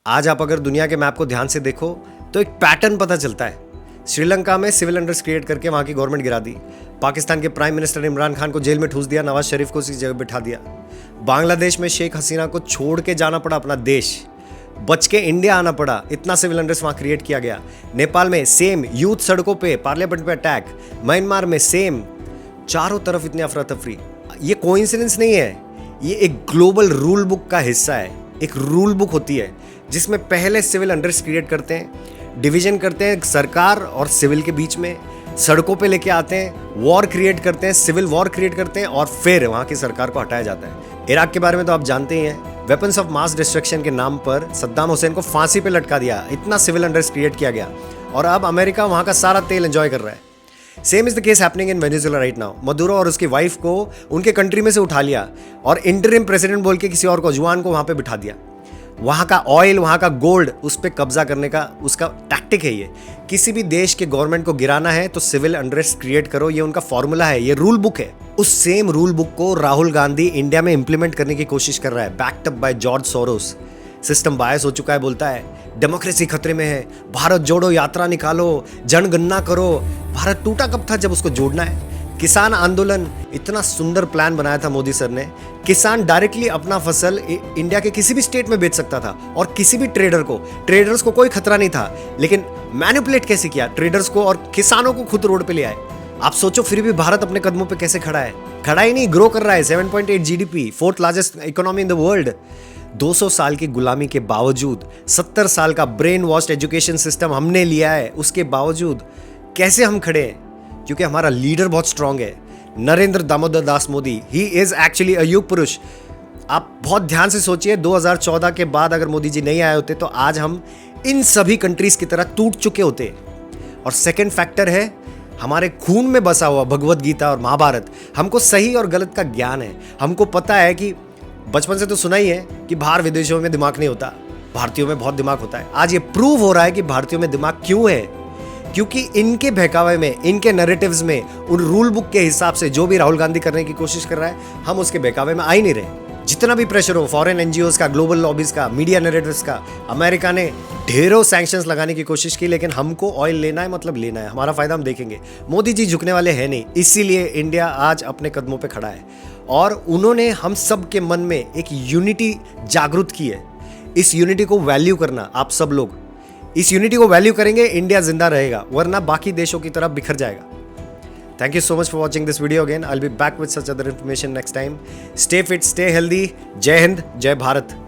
आज आप अगर दुनिया के मैप को ध्यान से देखो तो एक पैटर्न पता चलता है। श्रीलंका में सिविल अंडर्स क्रिएट करके वहां की गवर्नमेंट गिरा दी। पाकिस्तान के प्राइम मिनिस्टर इमरान खान को जेल में ठूस दिया, नवाज शरीफ को उसी जगह बिठा दिया। बांग्लादेश में शेख हसीना को छोड़ के जाना पड़ा अपना देश, बच के इंडिया आना पड़ा, इतना सिविल अंडर्स वहां क्रिएट किया गया। नेपाल में सेम, यूथ सड़कों पे, पार्लियामेंट पे अटैक। म्यांमार में सेम, चारों तरफ इतनी अफरा तफरी। ये कोइंसिडेंस नहीं है, ये एक ग्लोबल रूल बुक का हिस्सा है। एक रूल बुक होती है जिसमें पहले सिविल अंडर्स क्रिएट करते हैं, डिवीजन करते हैं सरकार और सिविल के बीच में, सड़कों पे लेके आते हैं, वॉर क्रिएट करते हैं, सिविल वॉर क्रिएट करते हैं और फिर वहां की सरकार को हटाया जाता है। इराक के बारे में तो आप जानते ही हैं, वेपन्स ऑफ मास डिस्ट्रक्शन के नाम पर सद्दाम हुसैन को फांसी पे लटका दिया, इतना सिविल अंडर्स क्रिएट किया गया और अब अमेरिका वहां का सारा तेल एंजॉय कर रहा है। Same is the case happening in Venezuela right now. Maduro और उसकी वाइफ को उनके कंट्री में से उठा लिया और इंटरिम प्रेसिडेंट बोल के किसी और को, जुआन को वहां पे बिठा दिया। वहां का ऑयल, वहां का गोल्ड, उस पर कब्जा करने का उसका टैक्टिक है ये। किसी भी देश के गवर्नमेंट को गिराना है तो सिविल अनरेस्ट क्रिएट करो, ये उनका फॉर्मूला है, ये रूल बुक है। उस सेम रूल बुक को राहुल गांधी इंडिया में इंप्लीमेंट करने की कोशिश कर रहा है, backed up by George Soros. System bias हो चुका है, बोलता है डेमोक्रेसी खतरे में है, भारत जोड़ो यात्रा निकालो, जनगणना करो। भारत टूटा कब था जब उसको जोड़ना है। किसान आंदोलन, इतना सुंदर प्लान बनाया था मोदी सर ने। किसान डायरेक्टली अपना फसल इंडिया के किसी भी स्टेट में बेच सकता था और किसी भी ट्रेडर्स को कोई खतरा नहीं था। लेकिन मैनिपुलेट कैसे किया ट्रेडर्स को और किसानों को खुद रोड पे ले आए। आप सोचो फिर भी भारत अपने कदमों पे कैसे खड़ा है। खड़ा ही नहीं, ग्रो कर रहा है। 7.8 GDP, 4th largest economy in the world. 200 साल की गुलामी के बावजूद, 70 साल का ब्रेन वॉश्ड एजुकेशन सिस्टम हमने लिया है, उसके बावजूद कैसे हम खड़े हैं? क्योंकि हमारा लीडर बहुत स्ट्रांग है, Narendra Damodar Das Modi. He is actually अ युग पुरुष। आप बहुत ध्यान से सोचिए, 2014 के बाद अगर मोदी जी नहीं आए होते तो आज हम इन सभी कंट्रीज की तरह टूट चुके होते। और सेकंड फैक्टर है, हमारे खून में बसा हुआ भगवत गीता और महाभारत। हमको सही और गलत का ज्ञान है। हमको पता है कि बचपन से तो सुना ही है कि बाहर विदेशों में दिमाग नहीं होता, भारतीयों में बहुत दिमाग होता है। आज ये प्रूव हो रहा है कि भारतीयों में दिमाग क्यों है, क्योंकि इनके बहकावे में, इनके नैरेटिव्स में, उन रूल बुक के हिसाब से जो भी राहुल गांधी करने की कोशिश कर रहा है, हम उसके बहकावे में आ ही नहीं रहे। जितना भी प्रेशर हो, फॉरेन एनजीओज का, ग्लोबल लॉबीज का, मीडिया नैरेटिव्स का, अमेरिका ने ढेरों सैंक्शंस लगाने की कोशिश की, लेकिन हमको ऑयल लेना है, मतलब लेना है, हमारा फायदा हम देखेंगे। मोदी जी झुकने वाले हैं नहीं, इसीलिए इंडिया आज अपने कदमों पे खड़ा है और उन्होंने हम सब के मन में एक यूनिटी जागृत की है। इस यूनिटी को वैल्यू करना, आप सब लोग इस यूनिटी को वैल्यू करेंगे, इंडिया जिंदा रहेगा, वरना बाकी देशों की तरफ बिखर जाएगा। Thank you so much for watching this video again. I'll be back with such other information next time. Stay fit, stay healthy. जय हिंद, जय भारत।